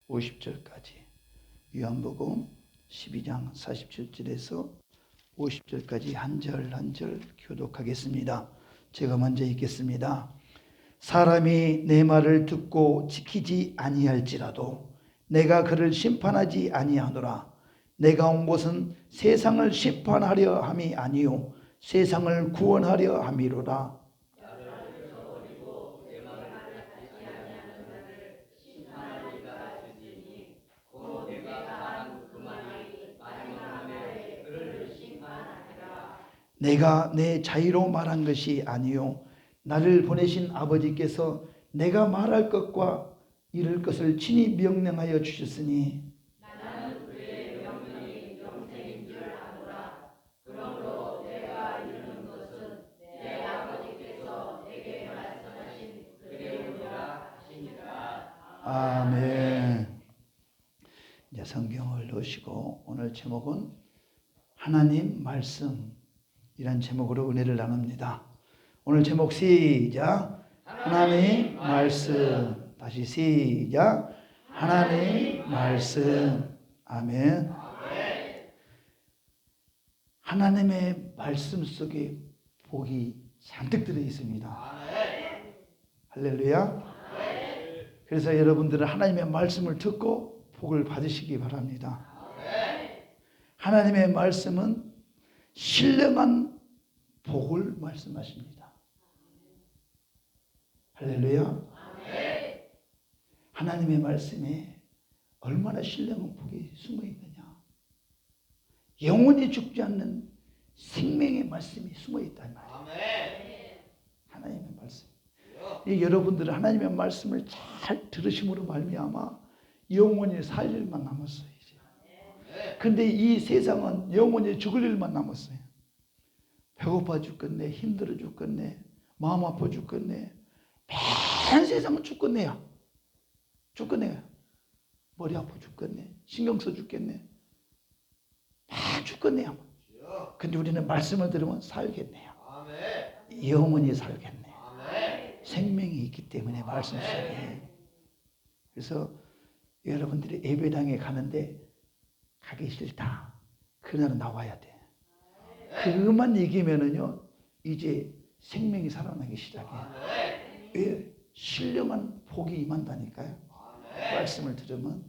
50절까지 요한복음 12장 47절에서 50절까지 한 절 한 절 교독하겠습니다. 제가 먼저 읽겠습니다. 사람이 내 말을 듣고 지키지 아니할지라도 내가 그를 심판하지 아니하노라. 내가 온 것은 세상을 심판하려 함이 아니요 세상을 구원하려 함이로라. 내가 내 자유로 말한 것이 아니요 나를 보내신 아버지께서 내가 말할 것과 이룰 것을 친히 명령하여 주셨으니 나는 그의 명령이 영생인 줄 아노라. 그러므로 내가 이루는 것은 내 아버지께서 내게 말씀하신 그대로라 하시니라. 아멘. 이제 성경을 넣으시고 오늘 제목은 하나님 말씀 이란 제목으로 은혜를 나눕니다. 오늘 제목 시작. 하나님 말씀. 다시 시작. 하나님 말씀. 아멘. 하나님의 말씀 속에 복이 잔뜩 들어 있습니다. 할렐루야. 그래서 여러분들은 하나님의 말씀을 듣고 복을 받으시기 바랍니다. 하나님의 말씀은 신령한 복을 말씀하십니다. 할렐루야. 하나님의 말씀에 얼마나 신령한 복이 숨어 있느냐. 영원히 죽지 않는 생명의 말씀이 숨어 있단 말이에요. 하나님의 말씀. 여러분들은 하나님의 말씀을 잘 들으심으로 말미암아 영원히 살 일만 남았어요. 근데 이 세상은 영원히 죽을 일만 남았어요. 배고파 죽겠네, 힘들어 죽겠네, 마음 아파 죽겠네. 맨 세상은 죽겠네요. 죽겠네요. 머리 아파 죽겠네, 신경 써 죽겠네. 다 죽겠네요. 근데 우리는 말씀을 들으면 살겠네요. 영원히 살겠네요. 생명이 있기 때문에 말씀 속에. 그래서 여러분들이 예배당에 가는데 가기 싫다. 그날은 나와야 돼. 그것만 이기면은요, 이제 생명이 살아나기 시작해요. 왜? 신령한 복이 임한다니까요. 말씀을 들으면.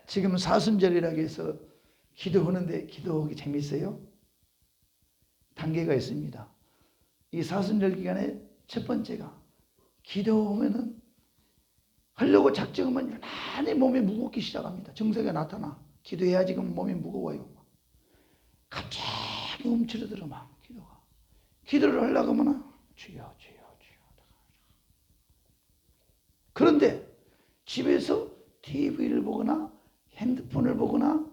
지금 사순절이라고 해서 기도하는데 기도하기 재밌어요? 단계가 있습니다. 이 사순절 기간에 첫 번째가 기도하면은 하려고 작정하면 유난히 몸이 무겁기 시작합니다. 증세가 나타나. 기도해야 지금 몸이 무거워요. 갑자기 움츠러들어 막 기도가. 기도를 하려고 하면 주여 주여 주여. 그런데 집에서 TV를 보거나 핸드폰을 보거나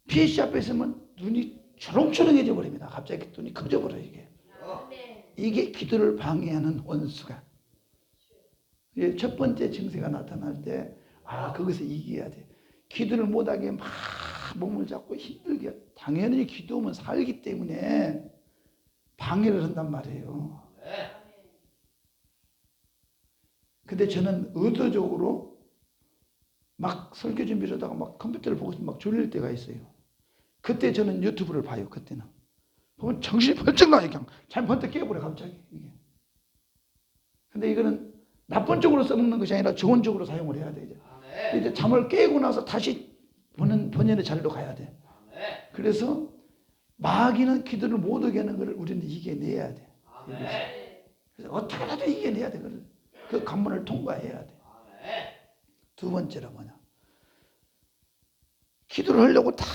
PC 앞에 있으면 눈이 초롱초롱해져 버립니다. 갑자기 눈이 커져 버려요. 이게 기도를 방해하는 원수가. 첫 번째 증세가 나타날 때 그것을 이겨야 돼. 기도를 못하게 막 몸을 잡고 힘들게. 당연히 기도하면 살기 때문에 방해를 한단 말이에요. 근데 저는 의도적으로 막 설교 준비하다가 막 컴퓨터를 보고 막 졸릴 때가 있어요. 그때 저는 유튜브를 봐요. 그때는 보면 정신이 번쩍 나요. 그냥 잘 번쩍 깨버려 갑자기 이게. 근데 이거는 나쁜 쪽으로 써먹는 것이 아니라 좋은 쪽으로 사용을 해야 돼. 이제 잠을 깨고 나서 다시 본연의 자리로 가야 돼. 그래서 마귀는 기도를 못하게 하는 것을 우리는 이겨내야 돼. 그래서 어떻게라도 이겨내야 돼. 그 관문을 통과해야 돼. 두 번째로 뭐냐. 기도를 하려고 딱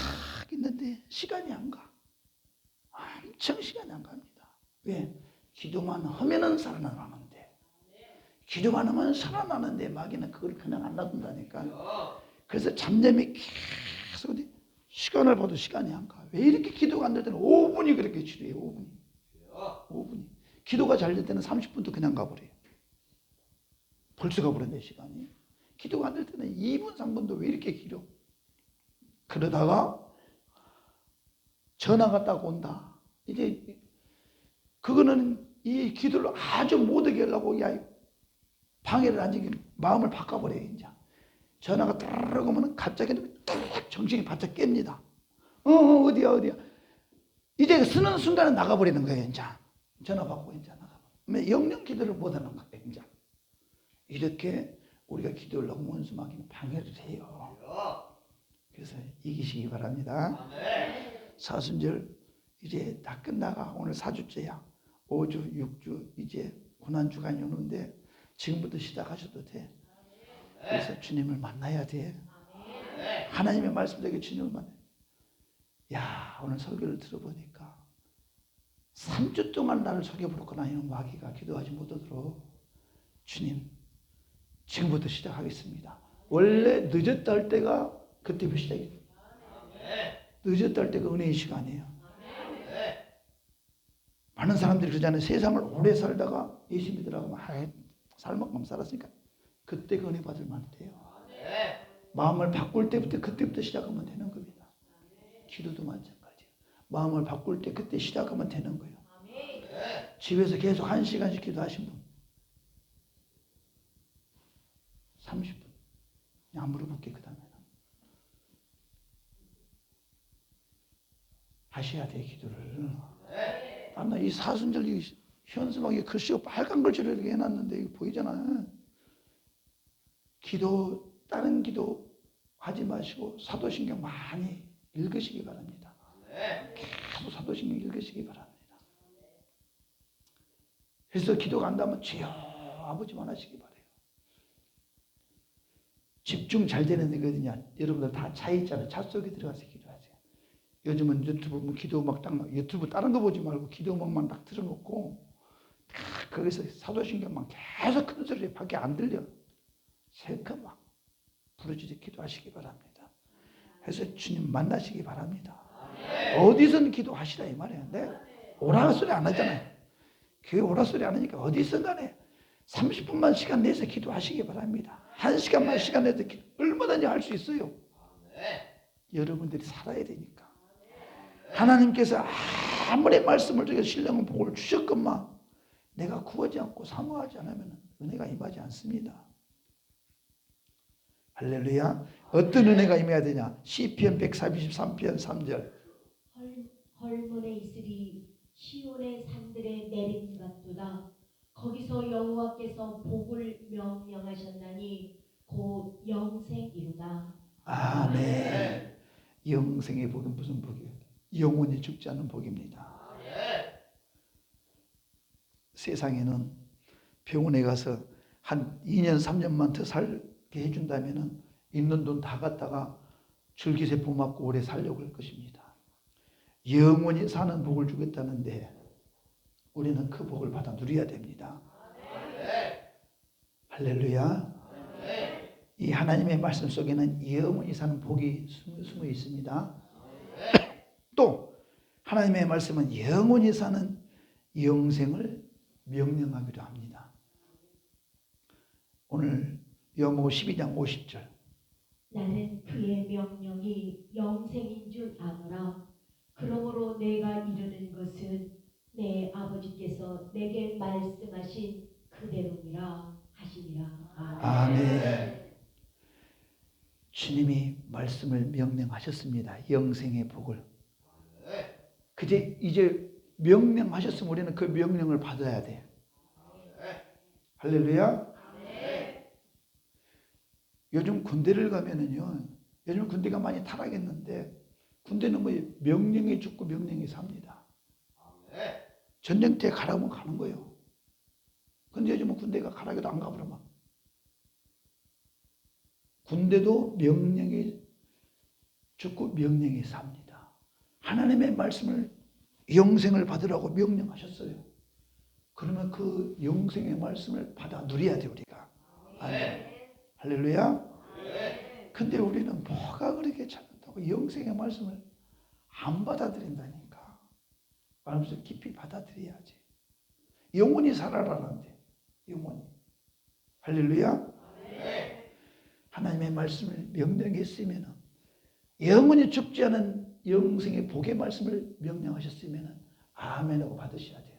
있는데 시간이 안 가. 엄청 시간이 안 갑니다. 왜? 기도만 하면은 살아나는데. 기도만 하면 살아나는데 마귀는 그걸 그냥 안 놔둔다니까. 그래서 잠잠히 계속 시간을 봐도 시간이 안 가. 왜 이렇게 기도가 안 될 때는 5분이 그렇게 지루해요. 5분이. 기도가 잘 될 때는 30분도 그냥 가버려요. 벌써 가버렸네 시간이. 기도가 안 될 때는 2분 3분도 왜 이렇게 길어. 그러다가 전화가 딱 온다. 이제 그거는 이 기도를 아주 못하게 하려고 방해를 안 지키면 마음을 바꿔버려요. 이제 전화가 따르르 오면 갑자기 딱 정신이 바짝 깹니다. 어디야. 이제 쓰는 순간에 나가버리는 거예요. 이제 전화 받고 이제 나가버려. 영영 기도를 못하는 거예요. 이제 이렇게 우리가 기도를 하고 원수마귀는 방해를 해요. 그래서 이기시기 바랍니다. 사순절 이제 다 끝나가. 오늘 4주째야. 5주, 6주 이제 고난주간이 오는데 지금부터 시작하셔도 돼. 그래서 주님을 만나야 돼. 하나님의 말씀대로 주님을 만나야 돼. 야, 오늘 설교를 들어보니까 3주 동안 나를 속여버렸구나. 이런 마귀가 기도하지 못하도록. 주님, 지금부터 시작하겠습니다. 원래 늦었다 할 때가 그때부터 시작이에요. 늦었다 할 때가 은혜의 시간이에요. 많은 사람들이 그러잖아요. 세상을 오래 살다가 예수 믿으라고 살 만큼 살았으니까 그때 그 은혜 받을 만해요. 마음을 바꿀 때부터 그때부터 시작하면 되는 겁니다. 기도도 마찬가지예요. 마음을 바꿀 때 그때 시작하면 되는 거예요. 집에서 계속 1시간씩 기도하신 분 30분 안 물어볼게. 그 다음에는 하셔야 돼. 기도를. 이 사순절 현수막에 글씨가 빨간 글씨로 이렇게 해놨는데 이거 보이잖아. 기도, 다른 기도 하지 마시고 사도신경 많이 읽으시기 바랍니다. 계속 사도신경 읽으시기 바랍니다. 그래서 기도가 안 나면 주여 아버지만 하시기 바래요. 집중 잘 되는 데거든요. 여러분들 다 차 있잖아요. 차 속에 들어가서 기도하세요. 요즘은 유튜브 기도 음악 딱 유튜브 다른 거 보지 말고 기도 음악만 딱 틀어놓고 딱 거기서 사도신경만 계속 큰 소리에 밖에 안 들려. 실컷 막 부르짖어 기도하시기 바랍니다. 그래서 주님 만나시기 바랍니다. 어디선 기도하시라 이 말이에요. 내가 오라 소리 안 하잖아요. 교회 오라 소리 안 하니까 어디선 간에 30분만 시간 내서 기도하시기 바랍니다. 1시간만 시간 내서 얼마든지 할 수 있어요. 여러분들이 살아야 되니까. 하나님께서 아무리 말씀을 드려 신령한 복을 주셨건만 내가 구하지 않고 사모하지 않으면 은혜가 임하지 않습니다. 할렐루야. 어떤 은혜가 임해야 되냐? 시편 143편 3절. 헐문에 있으리 시온의 산들에 내림 같도다. 거기서 여호와께서 복을 명령하셨나니 곧 영생이로다. 아멘. 영생의 복은 무슨 복이에요? 영원히 죽지 않는 복입니다. 세상에는 병원에 가서 한 2년 3년만 더 살게 해준다면 있는 돈 다 갖다가 줄기세포 맞고 오래 살려고 할 것입니다. 영원히 사는 복을 주겠다는데 우리는 그 복을 받아 누려야 됩니다. 할렐루야. 이 하나님의 말씀 속에는 영원히 사는 복이 숨어 있습니다. 또 하나님의 말씀은 영원히 사는 영생을 명령하기도 합니다. 오늘 요한복음 12장 50절. 나는 그의 명령이 영생인 줄 아노라. 그러므로 내가 이르는 것은 내 아버지께서 내게 말씀하신 그대로니라 하시니라. 아멘. 주님이 말씀을 명령하셨습니다. 영생의 복을. 이제 명령하셨으면 우리는 그 명령을 받아야 돼. 할렐루야. 요즘 군대를 가면은요. 요즘 군대가 많이 타락했는데 군대는 뭐 명령이 죽고 명령이 삽니다. 전쟁터에 가라면 가는 거예요. 근데 요즘은 군대가 가라고도 안 가버려. 군대도 명령이 죽고 명령이 삽니다. 하나님의 말씀을 영생을 받으라고 명령하셨어요. 그러면 그 영생의 말씀을 받아 누려야 돼 우리가. 아멘. 할렐루야. 근데 우리는 뭐가 그렇게 잘한다고 영생의 말씀을 안 받아들인다니까. 마음속에 깊이 받아들여야지. 영원히 살아라는데 영원히. 할렐루야. 하나님의 말씀을 명령했으면 영원히 죽지 않은 영생의 복의 말씀을 명령하셨으면 아멘하고 받으셔야 돼요.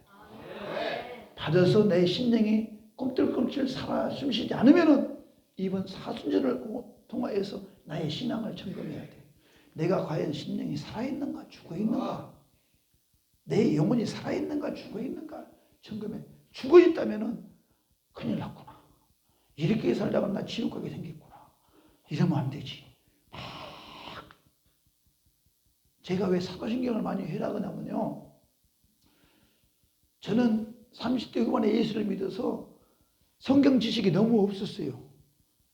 받아서 내 심령이 꿈틀꿈틀 살아 숨쉬지 않으면 이번 사순절을 통하여서 나의 신앙을 점검해야 돼. 내가 과연 심령이 살아있는가 죽어있는가, 내 영혼이 살아있는가 죽어있는가 점검해. 죽어있다면 큰일 났구나. 이렇게 살다가 나 지옥 가게 생겼구나. 이러면 안 되지. 제가 왜 사도신경을 많이 해라그냐면요, 저는 30대 후반에 예수를 믿어서 성경 지식이 너무 없었어요.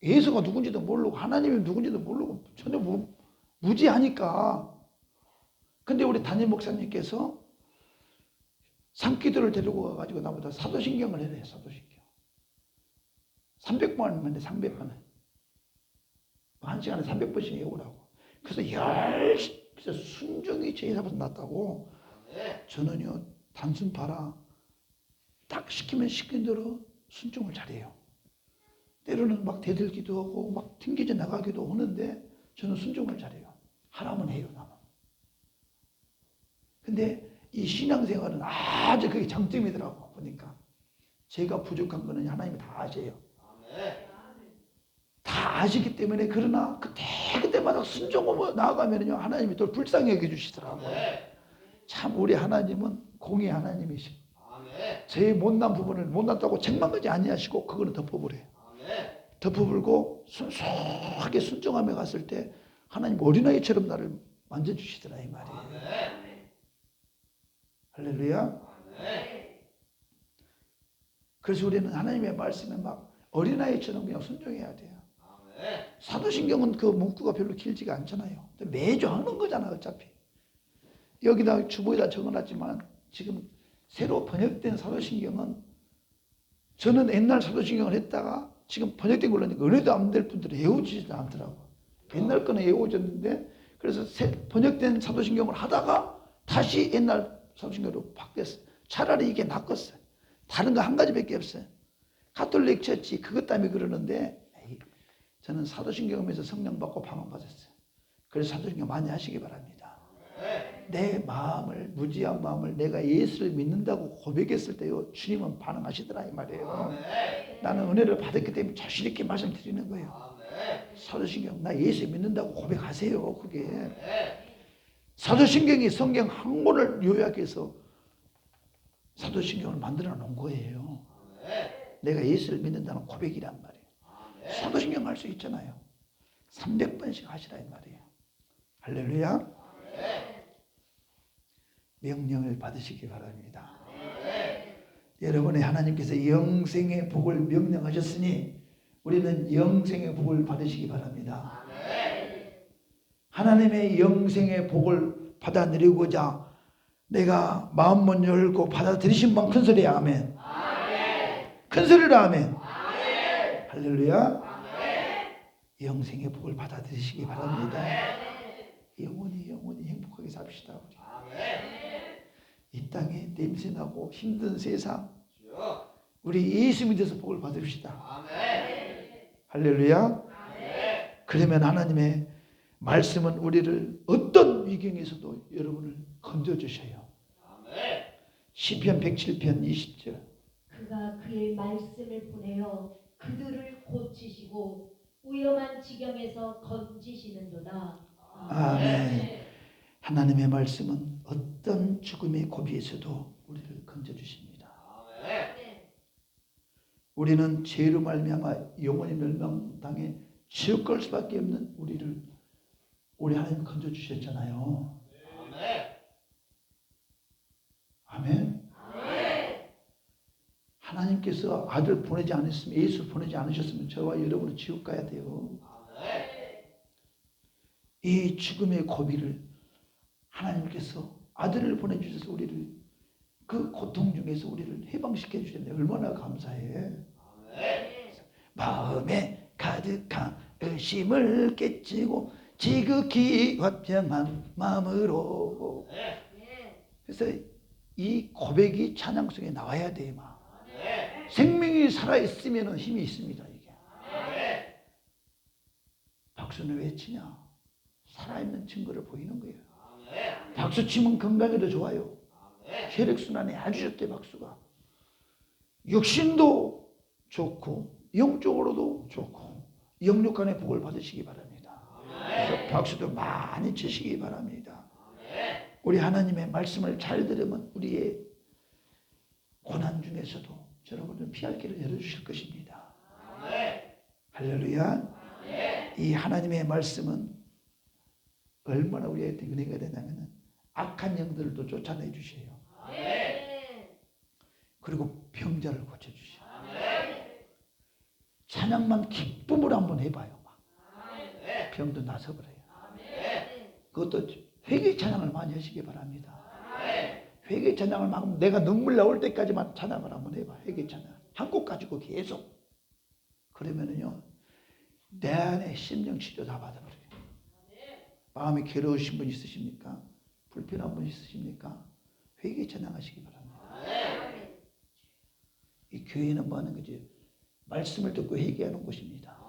예수가 누군지도 모르고 하나님이 누군지도 모르고 전혀 무지하니까. 근데 우리 담임 목사님께서 산기도를 데리고 가가지고 나보다 사도신경을 해야 돼요. 사도신경 300번 하는데 300번은 한 시간에 300번씩 외우라고. 그래서 열심히 순종이 제일보다 낫다고. 저는요, 단순 봐라, 딱 시키면 시킨 대로 순종을 잘해요. 때로는 막 대들기도 하고 막 튕기져 나가기도 하는데 저는 순종을 잘해요. 하라면 해요, 나는. 근데 이 신앙생활은 아주 그게 장점이더라고. 보니까 제가 부족한 거는 하나님이 다 아세요. 다 아시기 때문에. 그러나 그때마다 순종하고 나아가면요, 하나님이 또 불쌍히 여겨주시더라고요. 참 우리 하나님은 공의 하나님이시고, 제 못난 부분을 못났다고 책만 가지 아니하시고 그거는 덮어버려요. 덮어버리고 순수하게 순종하며 갔을 때 하나님 어린아이처럼 나를 만져주시더라, 이 말이에요. 할렐루야. 그래서 우리는 하나님의 말씀에 막 어린아이처럼 그냥 순종해야 돼요. 사도신경은 그 문구가 별로 길지가 않잖아요. 매주 하는 거잖아, 어차피. 여기다 주보에다 적어놨지만 지금 새로 번역된 사도신경은, 저는 옛날 사도신경을 했다가 지금 번역된 걸로 하니까 은혜도 안 될 분들이 외워지지 않더라고. 옛날 거는 외워졌는데, 그래서 번역된 사도신경을 하다가 다시 옛날 사도신경으로 바뀌었어요. 차라리 이게 낫겠어요. 다른 거 한 가지밖에 없어요. 가톨릭 처치 그것 때문에 그러는데, 저는 사도신경하면서 성령 받고 방언 받았어요. 그래서 사도신경 많이 하시기 바랍니다. 내 마음을, 무지한 마음을 내가 예수를 믿는다고 고백했을 때요, 주님은 반응하시더라, 이 말이에요. 나는 은혜를 받았기 때문에 자신 있게 말씀드리는 거예요. 사도신경, 나 예수 믿는다고 고백하세요. 그게 사도신경이 성경 한 권을 요약해서 사도신경을 만들어 놓은 거예요. 내가 예수를 믿는다는 고백이란 말이에요. 사도신경 할 수 있잖아요. 300번씩 하시라, 이 말이에요. 할렐루야. 명령을 받으시기 바랍니다. 여러분의 하나님께서 영생의 복을 명령하셨으니 우리는 영생의 복을 받으시기 바랍니다. 하나님의 영생의 복을 받아 누리고자 내가 마음문 열고 받아들이신 분 큰 소리에 아멘. 큰 소리로 아멘. 할렐루야. 영생의 복을 받아들이시기 바랍니다. 영원히 행복하게 삽시다. 우리. 이 땅에 냄새나고 힘든 세상, 우리 예수 믿어서 복을 받읍시다. 할렐루야. 그러면 하나님의 말씀은 우리를 어떤 위경에서도 여러분을 건져주셔요. 시편 107편 20절. 그가 그의 말씀을 보내어 그들을 고치시고 위험한 지경에서 건지시는도다. 아멘. 하나님의 말씀은 어떤 죽음의 고비에서도 우리를 건져주십니다. 우리는 죄로 말미암아 영원히 멸망당해 지옥 갈 수밖에 없는 우리를 우리 하나님 건져주셨잖아요. 아멘. 하나님께서 아들 보내지 않았으면, 예수 보내지 않으셨으면 저와 여러분은 지옥 가야 돼요. 이 죽음의 고비를 하나님께서 아들을 보내주셔서 우리를 그 고통 중에서 우리를 해방시켜 주셨는데 얼마나 감사해. 마음에 가득한 의심을 깨치고 지극히 화평한 마음으로. 그래서 이 고백이 찬양 속에 나와야 돼. 막 생명이 살아있으면 힘이 있습니다. 이게 박수는 왜 치냐? 살아있는 증거를 보이는 거예요. 박수 치면 건강에도 좋아요. 혈액순환에 아주 좋대. 박수가 육신도 좋고 영적으로도 좋고 영육간의 복을 받으시기 바랍니다. 그래서 박수도 많이 치시기 바랍니다. 우리 하나님의 말씀을 잘 들으면 우리의 고난 중에서도 여러분은 피할 길을 열어주실 것입니다. 할렐루야. 이 하나님의 말씀은 얼마나 우리한테 은혜가 되냐면 악한 영들도 쫓아내 주세요. 그리고 병자를 고쳐주세요. 찬양만 기쁨으로 한번 해봐요. 막. 병도 나서버려요. 그것도 회개 찬양을 많이 하시기 바랍니다. 회개 찬양을 막 내가 눈물 나올 때까지만 찬양을 한번 해봐. 회개 찬양 한 곡 가지고 계속. 그러면은요 내 안에 심령 치료 다 받아버려요. 마음이 괴로우신 분 있으십니까? 불편한 분 있으십니까? 회개 찬양하시기 바랍니다. 이 교회는 뭐 하는 거지? 말씀을 듣고 회개하는 곳입니다.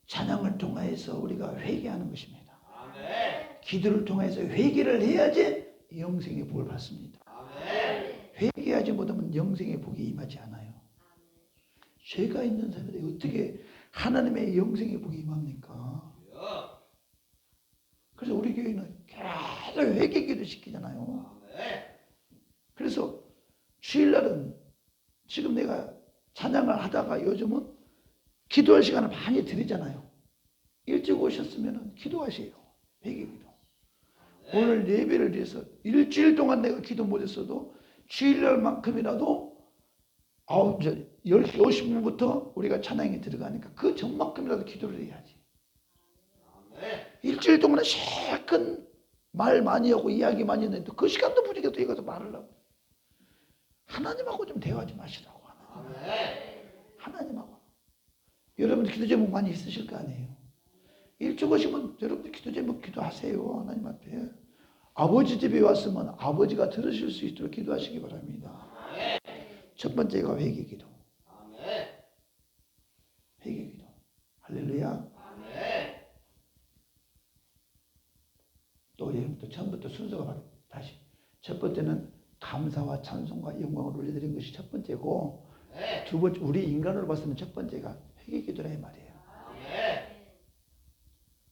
찬양을 통해서 우리가 회개하는 것입니다. 기도를 통해서 회개를 해야지 영생의 복을 받습니다. 회개하지 못하면 영생의 복이 임하지 않아요. 죄가 있는 사람들이 어떻게 하나님의 영생의 복이 임합니까? 그래서 우리 교회는 계속 회개 기도 시키잖아요. 그래서 주일날은 지금 내가 찬양을 하다가 요즘은 기도할 시간을 많이 드리잖아요. 일찍 오셨으면 기도하세요. 회개 기도. 오늘 예배를 위해서 일주일 동안 내가 기도 못했어도 주일날만큼이라도 10시 50분부터 우리가 찬양이 들어가니까 그 전만큼이라도 기도를 해야지. 일주일 동안에 실컷 말 많이 하고 이야기 많이 했는데 그 시간도 부족해도 이것도 말을 하고 하나님하고 좀 대화하지 마시라고. 하나님하고. 여러분들 기도 제목 많이 있으실 거 아니에요. 일찍 오시면 여러분들 기도 제목 기도하세요. 하나님 앞에. 아버지 집에 왔으면 아버지가 들으실 수 있도록 기도하시기 바랍니다. 첫 번째가 회개 기도. 회개 기도. 할렐루야. 또 여러분들 처음부터 순서가 다시. 첫 번째는 감사와 찬송과 영광을 올려드린 것이 첫 번째고, 두 번째 우리 인간으로 봤으면 첫 번째가 회개 기도라 이 말이에요.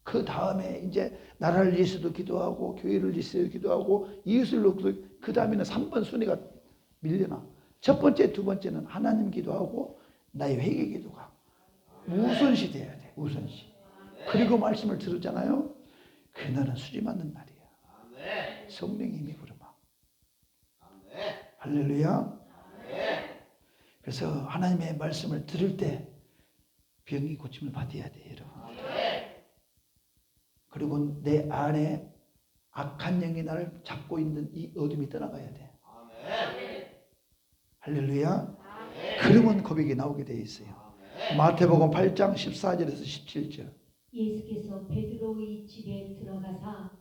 그 다음에 이제 나라를 위해서도 기도하고 교회를 위해서도 기도하고 이웃을 위해서도, 그 다음에는 3번 순위가 밀려나. 첫 번째, 두 번째는 하나님 기도하고 나의 회개 기도가 우선시 돼야 돼. 우선시. 그리고 말씀을 들었잖아요. 그날은 수지 맞는 날이야. 성령의 힘이 부르마. 할렐루야. 그래서 하나님의 말씀을 들을 때 병이 고침을 받아야 돼, 여러분. 그리고 내 안에 악한 영이 나를 잡고 있는 이 어둠이 떠나가야 돼. 할렐루야. 그러면 고백이 나오게 돼 있어요. 마태복음 8장 14절에서 17절. 예수께서 베드로의 집에 들어가사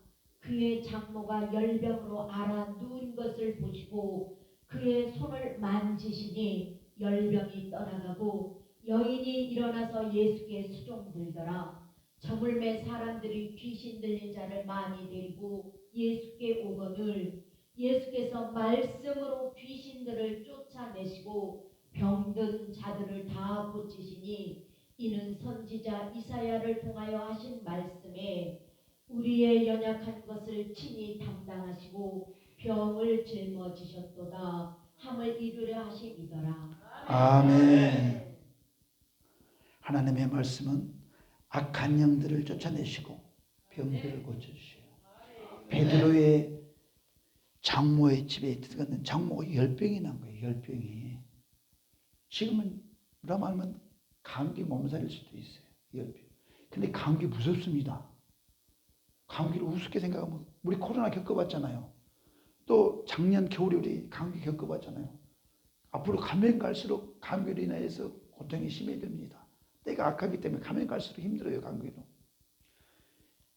그의 장모가 열병으로 앓아 누운 것을 보시고 그의 손을 만지시니 열병이 떠나가고 여인이 일어나서 예수께 수종들더라. 저물매 사람들이 귀신 들린 자를 많이 데리고 예수께 오거늘 예수께서 말씀으로 귀신들을 쫓아내시고 병든 자들을 다 고치시니 이는 선지자 이사야를 통하여 하신 말씀에 우리의 연약한 것을 친히 담당하시고 병을 짊어지셨도다 함을 이루려 하심이더라. 아멘. 하나님의 말씀은 악한 영들을 쫓아내시고 병들을 고쳐주세요. 베드로의 장모의 집에 들어갔는 장모가 10병이 난 거예요. 10병이. 지금은 뭐라 말하면 감기 몸살일 수도 있어요. 10병. 근데 감기 무섭습니다. 감기를 우습게 생각하면 우리 코로나 겪어봤잖아요. 또 작년 겨울에 우리 감기 겪어봤잖아요. 앞으로 가면 갈수록 감기로 인해서 고통이 심해집니다. 때가 악하기 때문에 가면 갈수록 힘들어요. 감기로.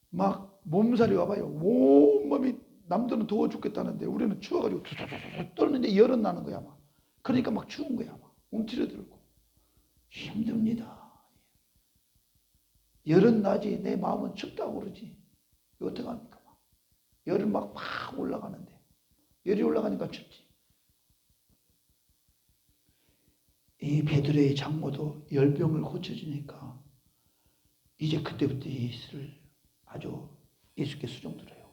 막 몸살이 와봐요. 온몸이 남들은 더워 죽겠다는데 우리는 추워가지고 두두두두 떨는데 열은 나는 거야. 막. 그러니까 막 추운 거야. 막 움츠러들고 힘듭니다. 열은 나지 내 마음은 춥다고 그러지. 어떡합니까? 막. 열은 막 올라가는데 열이 올라가니까 춥지. 이 베드로의 장모도 열병을 고쳐주니까 이제 그때부터 예수를 아주 예수께 수종들어요.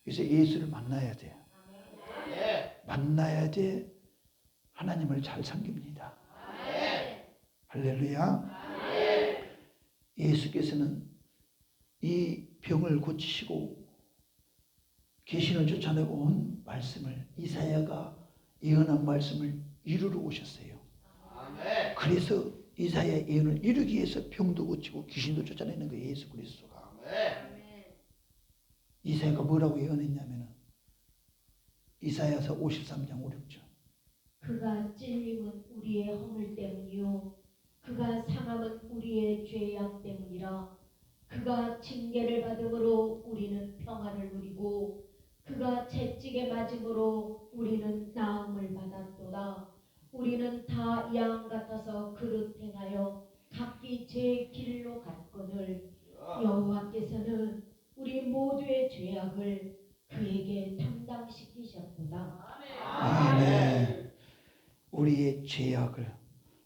그래서 예수를 만나야 돼요. 만나야지 하나님을 잘 섬깁니다. 할렐루야. 예수께서는 이 병을 고치시고 귀신을 쫓아내고 온 말씀을, 이사야가 예언한 말씀을 이루러 오셨어요. 그래서 이사야의 예언을 이루기 위해서 병도 고치고 귀신도 쫓아내는 거예요. 예수 그리스도가. 이사야가 뭐라고 예언했냐면은 이사야서 53장 5, 6절. 그가 찔림은 우리의 허물 때문이요 그가 상함은 우리의 죄악 때문이라. 그가 징계를 받음으로 우리는 평안을 누리고 그가 채찍에 맞음으로 우리는 나음을 받았도다. 우리는 다 양 같아서 그릇 행하여 각기 제 길로 갔거늘 여호와께서는 우리 모두의 죄악을 그에게 담당시키셨도다. 아멘. 우리의 죄악을,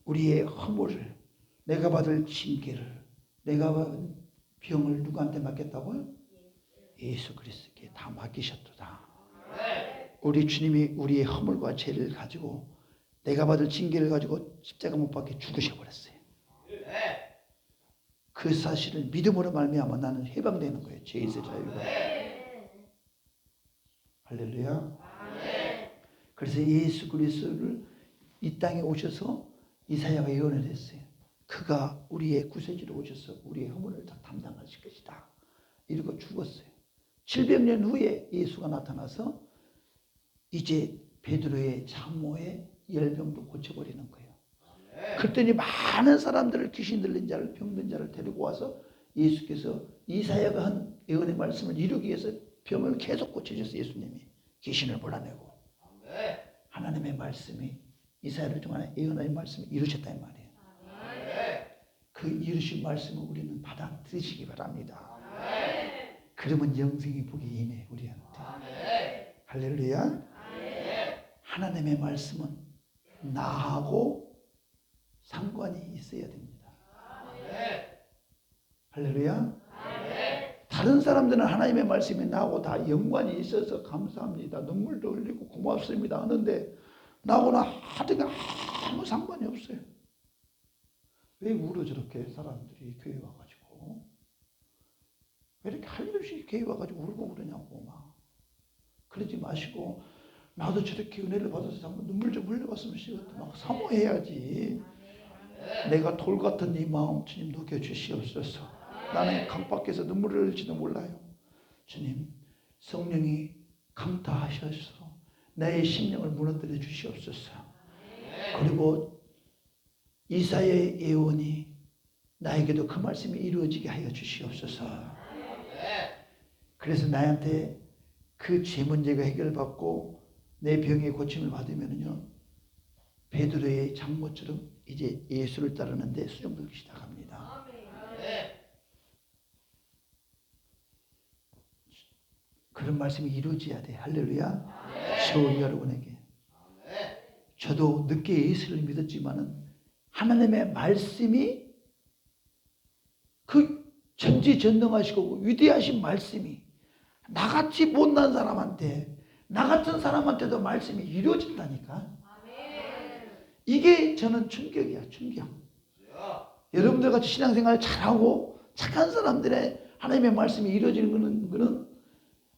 우리의 허물을, 내가 받을 징계를, 내가 받은 병을 누구한테 맡겼다고요? 예수 그리스도께 다 맡기셨도다. 우리 주님이 우리의 허물과 죄를 가지고 내가 받을 징계를 가지고 십자가 못 박혀 죽으셔버렸어요. 그 사실을 믿음으로 말미암아 나는 해방되는 거예요. 죄에서 자유가. 할렐루야. 그래서 예수 그리스도를 이 땅에 오셔서 이사야가 예언을 했어요. 그가 우리의 구세주로 오셔서 우리의 허물을 다 담당하실 것이다. 이러고 죽었어요. 700년 후에 예수가 나타나서 이제 베드로의 장모의 열병도 고쳐버리는 거예요. 그랬더니 많은 사람들을, 귀신 들린 자를, 병든 자를 데리고 와서 예수께서 이사야가 한 예언의 말씀을 이루기 위해서 병을 계속 고쳐주셨어요. 예수님이 귀신을 몰아내고. 하나님의 말씀이 이사야를 통한 예언의 말씀을 이루셨다는 말이에요. 그 이루신 말씀을 우리는 받아들이시기 바랍니다. 그러면 영생의 복이 임해 우리한테. 할렐루야. 하나님의 말씀은 나하고 상관이 있어야 됩니다. 할렐루야. 다른 사람들은 하나님의 말씀이 나하고 다 연관이 있어서 감사합니다, 눈물도 흘리고 고맙습니다 하는데 나하고는 하등가 아무 상관이 없어요. 왜 울어 저렇게 사람들이 교회 와가지고? 왜 이렇게 할 일 없이 교회 와가지고 울고 그러냐고 막. 그러지 마시고 나도 저렇게 은혜를 받아서 한번 눈물 좀 흘려봤으면 시겠다. 막 사모해야지. 내가 돌 같은 네 마음 주님 녹여주시옵소서. 나는 강밖에서 눈물을 흘릴지도 몰라요. 주님 성령이 강타하셔서 나의 심령을 무너뜨려 주시옵소서. 그리고 이사야의 예언이 나에게도 그 말씀이 이루어지게 하여 주시옵소서. 그래서 나한테 그 죄 문제가 해결받고 내 병의 고침을 받으면요, 베드로의 장모처럼 이제 예수를 따르는데 수종들기 시작합니다. 그런 말씀이 이루어져야 돼. 할렐루야. 저 여러분에게. 저도 늦게 예수를 믿었지만은 하나님의 말씀이, 그 전지전능하시고 위대하신 말씀이 나같이 못난 사람한테, 나 같은 사람한테도 말씀이 이루어진다니까. 이게 저는 충격이야, 충격. 여러분들 같이 신앙생활 잘하고 착한 사람들의 하나님의 말씀이 이루어지는 거는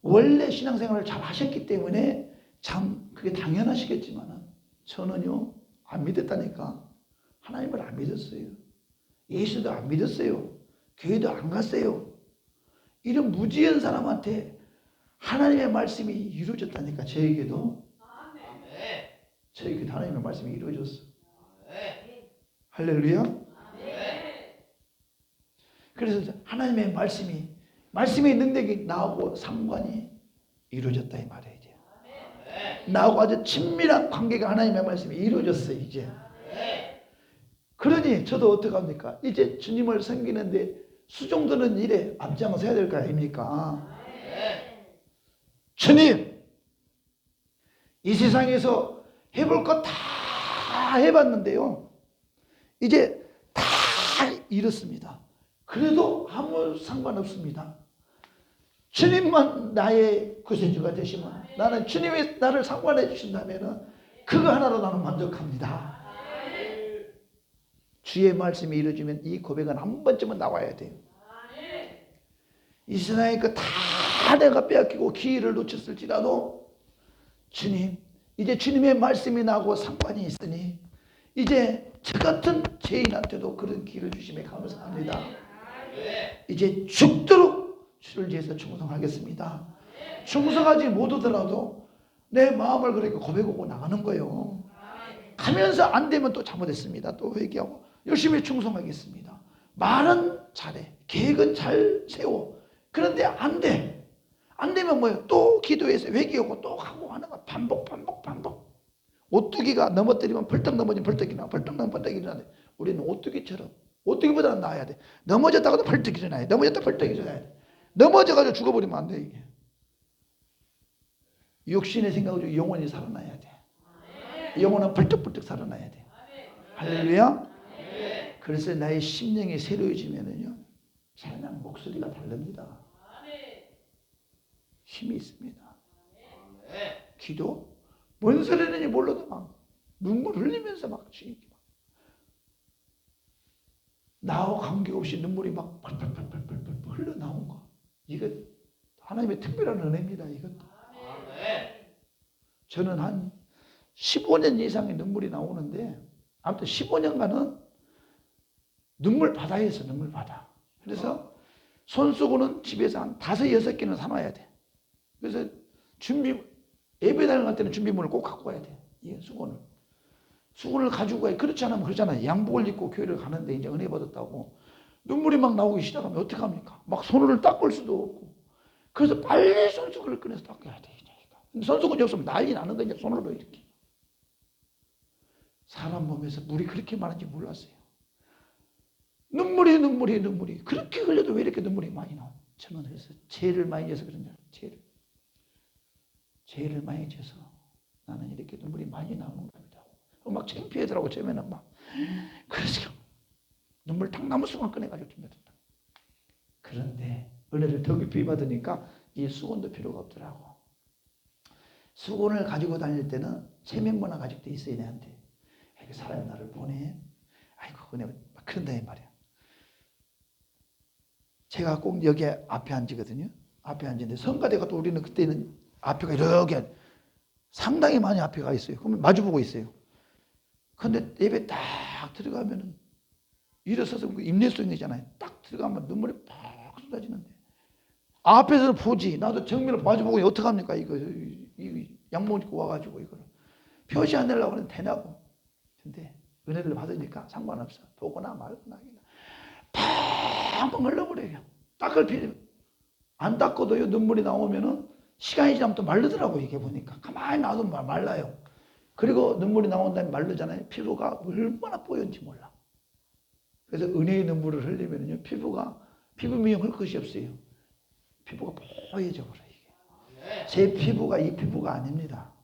원래 신앙생활을 잘 하셨기 때문에 참 그게 당연하시겠지만 저는요 안 믿었다니까. 하나님을 안 믿었어요. 예수도 안 믿었어요. 교회도 안 갔어요. 이런 무지한 사람한테 하나님의 말씀이 이루어졌다니까. 저에게도 하나님의 말씀이 이루어졌어. 할렐루야. 그래서 하나님의 말씀의 능력이 나하고 상관이 이루어졌다 이 말이에요. 이제 나하고 아주 친밀한 관계가 하나님의 말씀이 이루어졌어요. 이제 그러니 저도 어떡합니까? 이제 주님을 섬기는데 수종드는 일에 앞장서야 될 거 아닙니까? 주님, 이 세상에서 해볼 것 다 해봤는데요, 이제 다 이렇습니다. 그래도 아무 상관없습니다. 주님만 나의 구세주가 되시면, 나는 주님이 나를 상관해 주신다면 그거 하나로 나는 만족합니다. 주의 말씀이 이루어지면 이 고백은 한 번쯤은 나와야 돼요. 이 세상에 그 다 내가 빼앗기고 기회를 놓쳤을지라도, 주님, 이제 주님의 말씀이 나하고 상관이 있으니 이제 저 같은 죄인한테도 그런 기회를 주심에 감사합니다. 이제 죽도록 주를 위해서 충성하겠습니다. 충성하지 못하더라도 내 마음을 그렇게 고백하고 나가는 거예요. 가면서 안 되면 또 잘못했습니다. 또 회개하고 열심히 충성하겠습니다. 말은 잘해, 계획은 잘 세워. 그런데 안 돼. 안 되면 뭐예요? 또 기도해서 회개하고 또 하고 하는 거 반복. 오뚜기가 넘어뜨리면 벌떡 넘어지면 벌떡 일어나, 벌떡 넘으면 벌떡 일어나야 돼. 우리는 오뚜기처럼, 오뚜기보다는 나아야 돼. 넘어졌다가도 벌떡 일어나야 돼. 넘어졌다 벌떡 일어나야 돼. 넘어져가지고 죽어버리면 안 돼. 이게 육신의 생각으로 영혼이 살아나야 돼. 영혼은 벌떡벌떡 살아나야 돼. 할렐루야. 그래서 나의 심령이 새로워지면은요, 찬양 목소리가 다릅니다. 힘이 있습니다. 기도, 뭔 소리는지 몰라도 막 눈물 흘리면서 막 나와 관계없이 눈물이 막 펄펄펄펄 흘러나온 거, 이거 하나님의 특별한 은혜입니다. 이것도 저는 한 15년 이상의 눈물이 나오는데, 아무튼 15년간은 눈물 바다에서 눈물 바다. 그래서 손수건은 집에서 한 5, 6개는 사놔야 돼. 그래서 예배당을 갈 때는 준비물을 꼭 갖고 가야 돼. 이 수건을 가지고 가야. 그렇지 않으면 그러잖아요. 양복을 입고 교회를 가는데 이제 은혜 받았다고 눈물이 막 나오기 시작하면 어떡합니까? 막 손을 닦을 수도 없고. 그래서 빨리 손수건을 꺼내서 닦아야 돼. 근데 손수건이 없으면 난리 나는 거냐, 손으로 이렇게. 사람 몸에서 물이 그렇게 많은지 몰랐어요. 눈물이 그렇게 흘려도 왜 이렇게 눈물이 많이 나와? 저는 그래서 죄를 많이 져서 그런다. 죄를 많이 져서 나는 이렇게 눈물이 많이 나오는 겁니다. 막 창피하더라고. 처음에는 막. 그래서 눈물 탁 나무 수건 꺼내가지고 준비했다. 그런데 은혜를 더 깊이 받으니까 이 수건도 필요가 없더라고. 수건을 가지고 다닐 때는 체면문화가 아직도 있어야 되는데, 사람이 나를 보내. 아이고, 은혜, 막 그런다 이 말이야. 제가 꼭 여기 앞에 앉거든요. 앞에 앉는데 성가대 가도 우리는 그때는 앞에가 이렇게 상당히 많이 앞에 가 있어요. 그러면 마주보고 있어요. 근데 예배 딱 들어가면은 일어서서 임내성이잖아요. 딱 들어가면 눈물이 팍 쏟아지는데, 앞에서는 보지. 나도 정면을 마주보고 어떡합니까? 이거 양복 입고 와가지고 이거를 표시 안 내려고 하면 되냐고. 근데 은혜를 받으니까 상관없어. 보거나 말거나 팡팡 흘러버려요. 닦을 필요 안 닦아도요, 눈물이 나오면은 시간이 지나면 또 마르더라고. 이게 보니까 가만히 놔두면 말라요. 그리고 눈물이 나온 다음에 마르잖아요. 피부가 얼마나 뽀얀지 몰라. 그래서 은혜의 눈물을 흘리면요, 피부 미용할 것이 없어요. 피부가 뽀얘져 버려. 이게 제 피부가 이 피부가 아닙니다.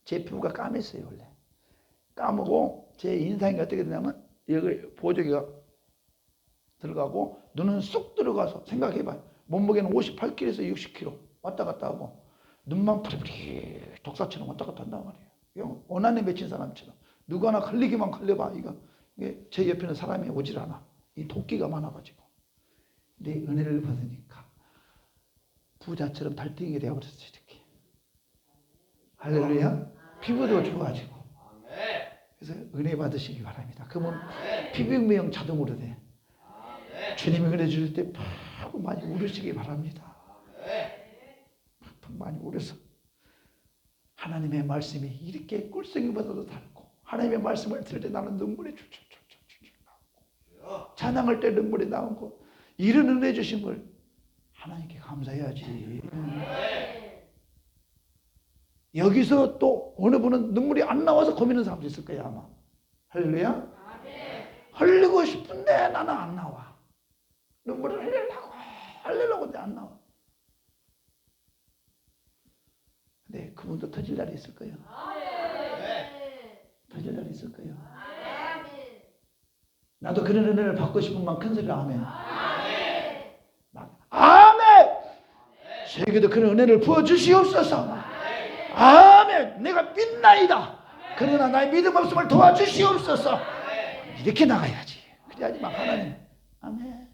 제 피부가 까맸어요. 원래 까매고 제 인상이 어떻게 되냐면, 여기 보조개가 들어가고 눈은 쏙 들어가서, 생각해봐요. 몸무게는 58kg에서 60kg 왔다 갔다 하고, 눈만 프리프리 독사처럼 왔다 갔다 한단 말이에요. 원한에 맺힌 사람처럼. 누구 하나 걸리기만 걸려봐. 이게 제 옆에는 사람이 오질 않아. 이 도끼가 많아가지고. 근데 은혜를 받으니까 부자처럼 달팽이가 되어버렸어요. 이렇게. 할렐루야. 피부도 좋아지고. 그래서 은혜 받으시기 바랍니다. 그러면 피부 미용 자동으로 돼. 주님이 은혜 주실 때 팍 많이 울으시기 바랍니다. 팍 많이 울어서 하나님의 말씀이 이렇게 꿀송이보다도 달고, 하나님의 말씀을 들을 때 나는 눈물이 줄줄줄줄줄 나오고, 찬양할 때 눈물이 나오고, 이런 은혜 주신 걸 하나님께 감사해야지. 여기서 또 어느 분은 눈물이 안 나와서 고민하는 사람도 있을 거야 아마. 할렐루야. 흘리고 싶은데 나는 안 나와. 눈물을 흘리려고 근데 안 나와. 근데 그분도 터질 날이 있을 거예요. 터질 날이 있을 거예요. 나도 그런 은혜를 받고 싶은 마음 큰 소리로 아멘. 아멘. 저에게도 그런 은혜를 부어주시옵소서. 아멘. 내가 믿나이다. 그러나 나의 믿음 없음을 도와주시옵소서. 이렇게 나가야지. 그래야지만 하나님. 아멘.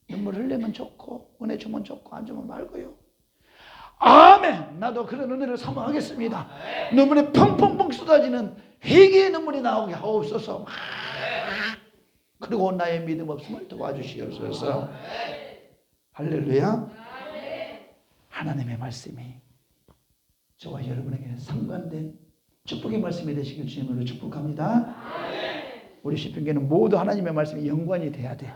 눈물 흘리면 좋고 은혜 주면 좋고 안 주면 말고요. 아멘. 나도 그런 은혜를 사모하겠습니다. 눈물이 펑펑펑 쏟아지는 회개의 눈물이 나오게 하옵소서. 그리고 나의 믿음 없음을 도와주시옵소서. 할렐루야. 하나님의 말씀이 저와 여러분에게 상관된 축복의 말씀이 되시길 주님으로 축복합니다. 우리 시편계는 모두 하나님의 말씀이 연관이 돼야 돼.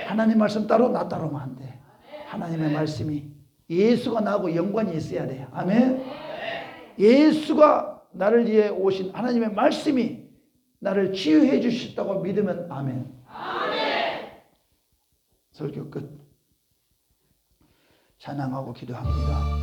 하나님 말씀 따로 나 따로만 안 돼. 하나님의 말씀이 예수가 나하고 연관이 있어야 돼. 아멘. 예수가 나를 위해 오신 하나님의 말씀이 나를 치유해 주셨다고 믿으면 아멘. 설교 끝. 찬양하고 기도합니다.